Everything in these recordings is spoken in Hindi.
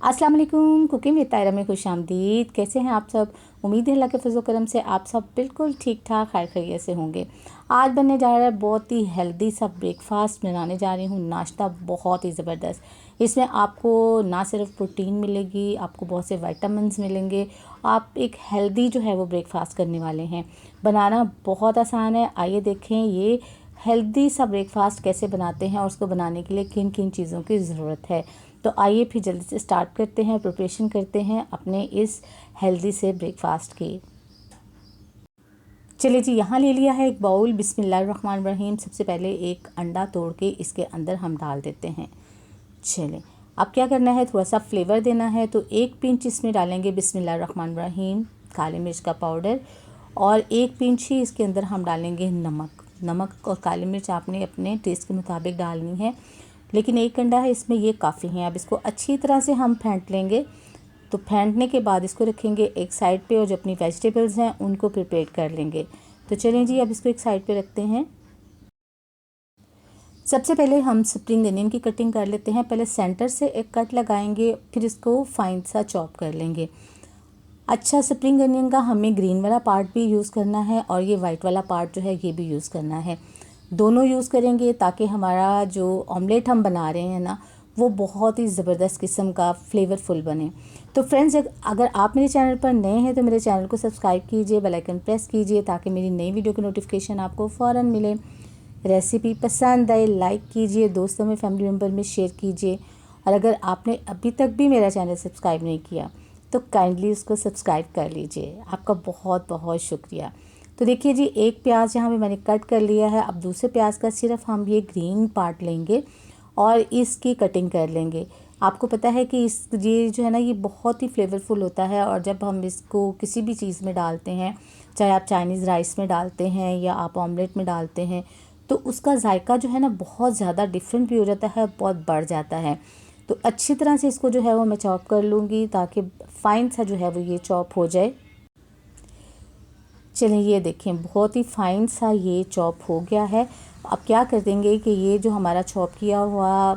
अस्सलाम वालेकुम। कुकिंग विद तायरा में खुशामदीद। कैसे हैं आप सब? उम्मीद है अल्लाह के फजल करम से आप सब बिल्कुल ठीक ठाक खैर खैरियत से होंगे। आज बनने जा रहा है बहुत ही हेल्दी सा ब्रेकफास्ट बनाने जा रही हूँ। नाश्ता बहुत ही ज़बरदस्त। इसमें आपको ना सिर्फ प्रोटीन मिलेगी, आपको बहुत से विटामिन्स मिलेंगे। आप एक हेल्दी जो है वो ब्रेकफास्ट करने वाले हैं। बनाना बहुत आसान है। आइए देखें ये हेल्दी सा ब्रेकफास्ट कैसे बनाते हैं और उसको बनाने के लिए किन किन चीज़ों की ज़रूरत है। तो आइए फिर जल्दी से स्टार्ट करते हैं, प्रिपरेशन करते हैं अपने इस हेल्दी से ब्रेकफास्ट की। चलिए जी, यहाँ ले लिया है एक बाउल। बिस्मिल्लाहिर्रहमानिर्रहीम। सबसे पहले एक अंडा तोड़ के इसके अंदर हम डाल देते हैं। चलिए, अब क्या करना है, थोड़ा सा फ्लेवर देना है तो एक पिंच इसमें डालेंगे बिस्मिल्लाहिर्रहमानिर्रहीम काली मिर्च का पाउडर, और एक पिंच ही इसके अंदर हम डालेंगे नमक। नमक और काली मिर्च आपने अपने टेस्ट के मुताबिक डालनी है, लेकिन एक अंडा है इसमें, ये काफ़ी है। अब इसको अच्छी तरह से हम फेंट लेंगे। तो फेंटने के बाद इसको रखेंगे एक साइड पे, और जो अपनी वेजिटेबल्स हैं उनको प्रिपेयर कर लेंगे। तो चलें जी, अब इसको एक साइड पे रखते हैं। सबसे पहले हम स्प्रिंग अनियन की कटिंग कर लेते हैं। पहले सेंटर से एक कट लगाएंगे, फिर इसको फाइन सा चॉप कर लेंगे। अच्छा, स्प्रिंग अनियन का हमें ग्रीन वाला पार्ट भी यूज़ करना है और ये वाइट वाला पार्ट जो है ये भी यूज़ करना है। दोनों यूज़ करेंगे ताकि हमारा जो ऑमलेट हम बना रहे हैं ना, वो बहुत ही ज़बरदस्त किस्म का फ्लेवरफुल बने। तो फ्रेंड्स, अगर आप मेरे चैनल पर नए हैं तो मेरे चैनल को सब्सक्राइब कीजिए, बेल आइकन प्रेस कीजिए ताकि मेरी नई वीडियो की नोटिफिकेशन आपको फ़ौरन मिले। रेसिपी पसंद आए लाइक कीजिए, दोस्तों में फैमिली मेम्बर में शेयर कीजिए, और अगर आपने अभी तक भी मेरा चैनल सब्सक्राइब नहीं किया तो काइंडली उसको सब्सक्राइब कर लीजिए। आपका बहुत बहुत शुक्रिया। तो देखिए जी, एक प्याज यहाँ पे मैंने कट कर लिया है। अब दूसरे प्याज का सिर्फ हम ये ग्रीन पार्ट लेंगे और इसकी कटिंग कर लेंगे। आपको पता है कि इस ये जो है ना, ये बहुत ही फ्लेवरफुल होता है, और जब हम इसको किसी भी चीज़ में डालते हैं, चाहे आप चाइनीज़ राइस में डालते हैं या आप ऑमलेट में डालते हैं, तो उसका जायका जो है ना बहुत ज़्यादा डिफरेंट भी हो जाता है, बहुत बढ़ जाता है। तो अच्छी तरह से इसको जो है वो मैं चॉप कर लूँगी ताकि फ़ाइन सा जो है वो ये चॉप हो जाए। चलिए, ये देखें बहुत ही फ़ाइन सा ये चॉप हो गया है। अब क्या कर देंगे कि ये जो हमारा चॉप किया हुआ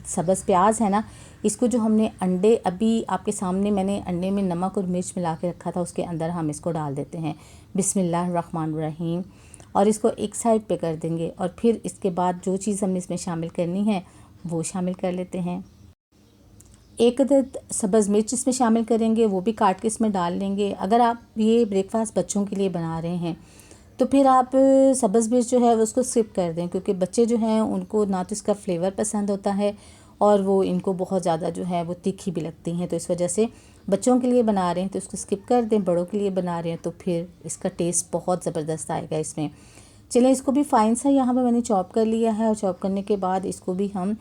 सब्ज़ प्याज है ना, इसको जो हमने अंडे, अभी आपके सामने मैंने अंडे में नमक और मिर्च मिला के रखा था, उसके अंदर हम इसको डाल देते हैं बिस्मिल्लाहिर्रहमानिर्रहीम, और इसको एक साइड पे कर देंगे। और फिर इसके बाद जो चीज़ हमने इसमें शामिल करनी है वो शामिल कर लेते हैं। एक अदद सब्ज़ मिर्च इसमें शामिल करेंगे, वो भी काट के इसमें डाल लेंगे। अगर आप ये ब्रेकफास्ट बच्चों के लिए बना रहे हैं तो फिर आप सब्ज़ मिर्च जो है उसको स्किप कर दें, क्योंकि बच्चे जो हैं उनको ना तो इसका फ्लेवर पसंद होता है और वो इनको बहुत ज़्यादा जो है वो तीखी भी लगती हैं। तो इस वजह से बच्चों के लिए बना रहे हैं तो इसको स्किप कर दें। बड़ों के लिए बना रहे हैं तो फिर इसका टेस्ट बहुत ज़बरदस्त आएगा इसमें। चलिए, इसको भी फ़ाइन सा यहाँ पे मैंने चॉप कर लिया है, और चॉप करने के बाद इसको भी हम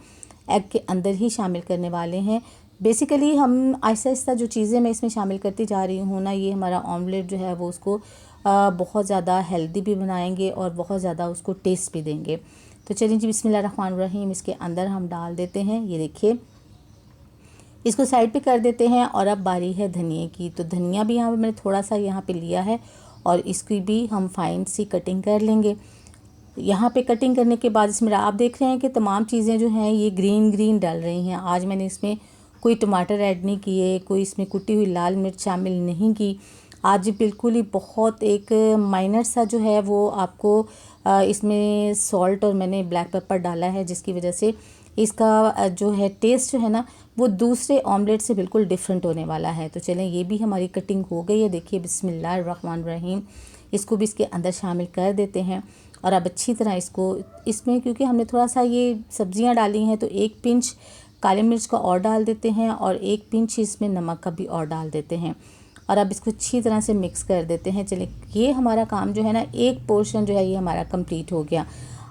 एग के अंदर ही शामिल करने वाले हैं। बेसिकली हम आहिस्ता आहिस्ता जो चीज़ें मैं इसमें शामिल करती जा रही हूँ ना, ये हमारा ऑमलेट जो है वो उसको बहुत ज़्यादा हेल्दी भी बनाएंगे और बहुत ज़्यादा उसको टेस्ट भी देंगे। तो चलिए जी, बिस्मिल्लाहिर्रहमानिर्रहीम इसके अंदर हम डाल देते हैं। ये देखिए, इसको साइड पे कर देते हैं। और अब बारी है धनिए की। तो धनिया भी यहाँ पे मैंने थोड़ा सा यहाँ पे लिया है, और इसकी भी हम फाइन सी कटिंग कर लेंगे। यहाँ पे कटिंग करने के बाद इसमें आप देख रहे हैं कि तमाम चीज़ें जो हैं ये ग्रीन ग्रीन डल रही हैं। आज मैंने इसमें कोई टमाटर ऐड नहीं किए, कोई इसमें कुटी हुई लाल मिर्च शामिल नहीं की। आज बिल्कुल ही बहुत एक माइनर सा जो है वो आपको इसमें सॉल्ट और मैंने ब्लैक पेपर डाला है, जिसकी वजह से इसका जो है टेस्ट जो है ना वो दूसरे ऑमलेट से बिल्कुल डिफरेंट होने वाला है। तो चलें, ये भी हमारी कटिंग हो गई है। देखिए, बिस्मिल्लाहिर्रहमानिर्रहीम इसको भी इसके अंदर शामिल कर देते हैं। और अब अच्छी तरह इसको, इसमें क्योंकि हमने थोड़ा सा ये सब्जियां डाली हैं तो एक पिंच काली मिर्च का और डाल देते हैं, और एक पिंच इसमें नमक का भी और डाल देते हैं। और अब इसको अच्छी तरह से मिक्स कर देते हैं। चलिए, ये हमारा काम जो है ना, एक पोर्शन जो है ये हमारा कंप्लीट हो गया।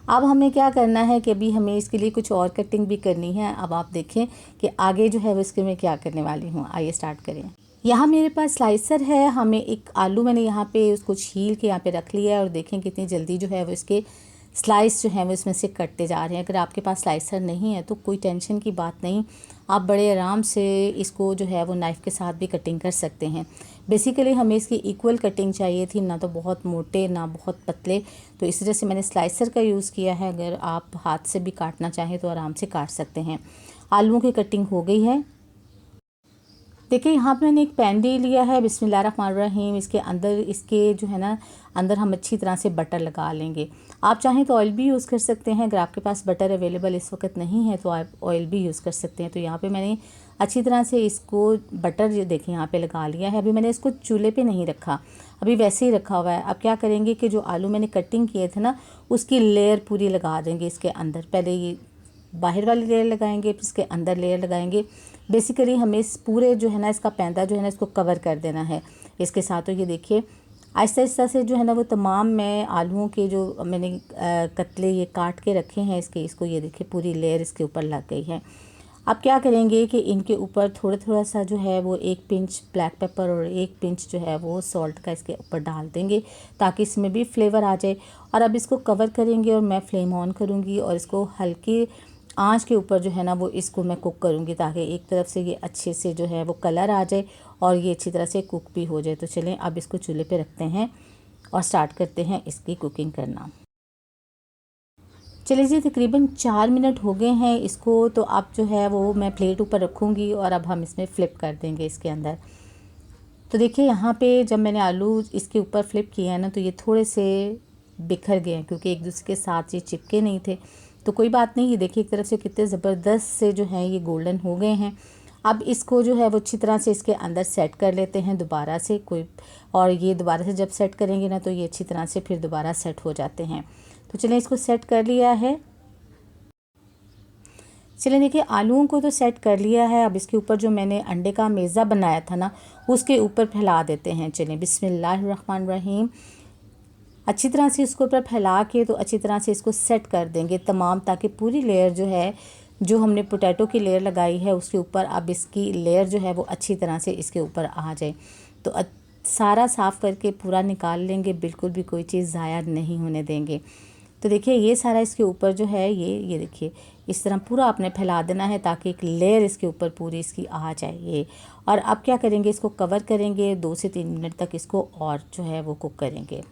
अब हमें क्या करना है कि अभी हमें इसके लिए कुछ और कटिंग भी करनी है। अब आप देखें कि आगे जो है वो इसके मैं क्या करने वाली हूँ। आइए स्टार्ट करें। यहाँ मेरे पास स्लाइसर है। हमें एक आलू मैंने यहाँ पे उसको छील के यहाँ पे रख लिया है, और देखें कितनी जल्दी जो है वो इसके स्लाइस जो है वो इसमें से कटते जा रहे हैं। अगर आपके पास स्लाइसर नहीं है तो कोई टेंशन की बात नहीं, आप बड़े आराम से इसको जो है वो नाइफ़ के साथ भी कटिंग कर सकते हैं। बेसिकली हमें इसकी इक्वल कटिंग चाहिए थी, ना तो बहुत मोटे ना बहुत पतले, तो इस वजह से मैंने स्लाइसर का यूज़ किया है। अगर आप हाथ से भी काटना चाहें तो आराम से काट सकते हैं। आलूओं की कटिंग हो गई है। देखिए यहाँ पे मैंने एक पैन ले लिया है, बिस्मिल्लाहिर्रहमानिर्रहीम। इसके अंदर इसके जो है ना अंदर हम अच्छी तरह से बटर लगा लेंगे। आप चाहें तो ऑयल भी यूज़ कर सकते हैं, अगर आपके पास बटर अवेलेबल इस वक्त नहीं है तो आप ऑयल भी यूज़ कर सकते हैं। तो यहाँ पे मैंने अच्छी तरह से इसको बटर जो देखें यहाँ पे लगा लिया है। अभी मैंने इसको चूल्हे पे नहीं रखा, अभी वैसे ही रखा हुआ है। अब क्या करेंगे कि जो आलू मैंने कटिंग किए थे ना उसकी लेयर पूरी लगा देंगे इसके अंदर। पहले ये बाहर वाली लेयर लगाएंगे, फिर इसके अंदर लेयर लगाएंगे। बेसिकली हमें इस पूरे जो है ना इसका पैंदा जो है ना इसको कवर कर देना है इसके साथ। तो ये देखिए आहिस्ता आहिस्ता से जो है ना वो तमाम मैं आलूओं के जो मैंने कतले ये काट के रखे हैं इसको ये देखिए पूरी लेयर इसके ऊपर लग गई है। अब क्या करेंगे कि इनके ऊपर थोड़ा थोड़ा सा जो है वो 1 पिंच ब्लैक पेपर और 1 पिंच जो है वो सॉल्ट का इसके ऊपर डाल देंगे ताकि इसमें भी फ्लेवर आ जाए। और अब इसको कवर करेंगे और मैं फ्लेम ऑन करूँगी और इसको हल्की आंच के ऊपर जो है ना वो इसको मैं कुक करूँगी ताकि एक तरफ से ये अच्छे से जो है वो कलर आ जाए और ये अच्छी तरह से कुक भी हो जाए। तो चलें अब इसको चूल्हे पे रखते हैं और स्टार्ट करते हैं इसकी कुकिंग करना। चलिए जी तकरीबन 4 मिनट हो गए हैं इसको। तो अब जो है वो मैं प्लेट ऊपर रखूँगी और अब हम इसमें फ़्लिप कर देंगे इसके अंदर। तो देखिए यहाँ पे जब मैंने आलू इसके ऊपर फ़्लिप किए हैं ना तो ये थोड़े से बिखर गए हैं क्योंकि एक दूसरे के साथ ये चिपके नहीं थे। तो कोई बात नहीं, ये देखिए एक तरफ से कितने ज़बरदस्त से जो हैं ये गोल्डन हो गए हैं। अब इसको जो है वो अच्छी तरह से इसके अंदर सेट कर लेते हैं दोबारा से और ये दोबारा से जब सेट करेंगे ना तो ये अच्छी तरह से फिर दोबारा सेट हो जाते हैं। तो चलें इसको सेट कर लिया है। चलें देखिए आलूओं को तो सेट कर लिया है। अब इसके ऊपर जो मैंने अंडे का मेज़ा बनाया था ना उसके ऊपर फैला देते हैं। चलें बिस्मिल्लाहिर्रहमानिर्रहीम। अच्छी तरह से इसको ऊपर फैला के तो अच्छी तरह से इसको सेट कर देंगे तमाम, ताकि पूरी लेयर जो है जो हमने पोटैटो की लेयर लगाई है उसके ऊपर अब इसकी लेयर जो है वो अच्छी तरह से इसके ऊपर आ जाए। तो सारा साफ़ करके पूरा निकाल लेंगे, बिल्कुल भी कोई चीज़ ज़ाया नहीं होने देंगे। तो देखिए ये सारा इसके ऊपर जो है ये देखिए इस तरह पूरा आपने फैला देना है ताकि एक लेयर इसके ऊपर पूरी इसकी आ जाए ये। और अब क्या करेंगे इसको कवर करेंगे 2 से 3 मिनट तक इसको और जो है वो कुक करेंगे।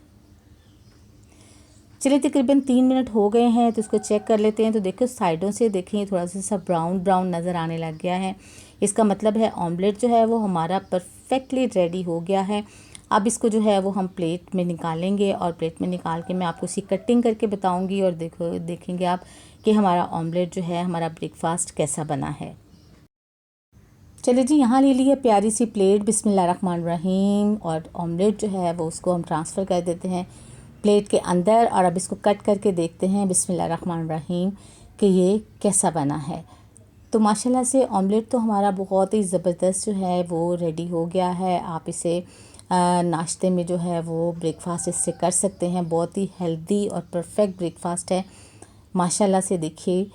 चलिए तकरीबन 3 मिनट हो गए हैं तो इसको चेक कर लेते हैं। तो देखो साइडों से देखें थोड़ा सा ब्राउन ब्राउन नज़र आने लग गया है। इसका मतलब है ऑमलेट जो है वो हमारा परफेक्टली रेडी हो गया है। अब इसको जो है वो हम प्लेट में निकालेंगे और प्लेट में निकाल के मैं आपको इसकी कटिंग करके बताऊंगी और देखेंगे आप कि हमारा ऑमलेट जो है हमारा ब्रेकफास्ट कैसा बना है। चलिए जी यहाँ ले लिए प्यारी सी प्लेट, बिस्मिल्लाहिर्रहमानिर्रहीम, और ऑमलेट जो है वो उसको हम ट्रांसफ़र कर देते हैं प्लेट के अंदर। और अब इसको कट करके देखते हैं बिस्मिल्लाहिर्रहमानिर्रहीम कि ये कैसा बना है। तो माशाल्लाह से ऑमलेट तो हमारा बहुत ही ज़बरदस्त जो है वो रेडी हो गया है। आप इसे नाश्ते में जो है वो ब्रेकफास्ट इससे कर सकते हैं। बहुत ही हेल्दी और परफेक्ट ब्रेकफास्ट है। माशाल्लाह से देखिए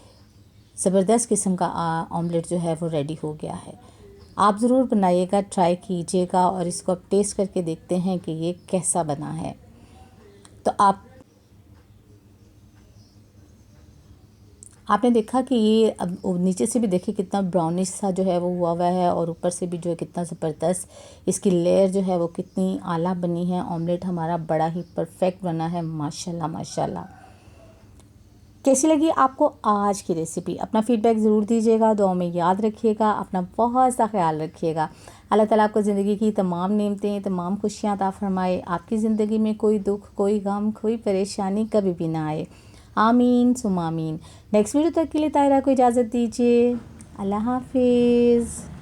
ज़बरदस्त किस्म का ऑमलेट जो है वो रेडी हो गया है। आप ज़रूर बनाइएगा, ट्राई कीजिएगा और इसको आप टेस्ट करके देखते हैं कि ये कैसा बना है। तो आपने देखा कि ये अब नीचे से भी देखिए कितना ब्राउनिश सा जो है वो हुआ है और ऊपर से भी जो है कितना ज़बरदस्त इसकी लेयर जो है वो कितनी आला बनी है। ऑमलेट हमारा बड़ा ही परफेक्ट बना है माशाल्लाह माशाल्लाह। कैसी लगी आपको आज की रेसिपी? अपना फ़ीडबैक ज़रूर दीजिएगा, दुआ में याद रखिएगा, अपना बहुत सा ख्याल रखिएगा। अल्लाह ताला आपको ज़िंदगी की तमाम नेमतें, तमाम खुशियाँ अता फ़रमाए। आपकी ज़िंदगी में कोई दुख, कोई गम, कोई परेशानी कभी भी ना आए। आमीन सुम्मा आमीन। नेक्स्ट वीडियो तक के लिए तायरा को इजाज़त दीजिए। अल्लाह हाफिज़।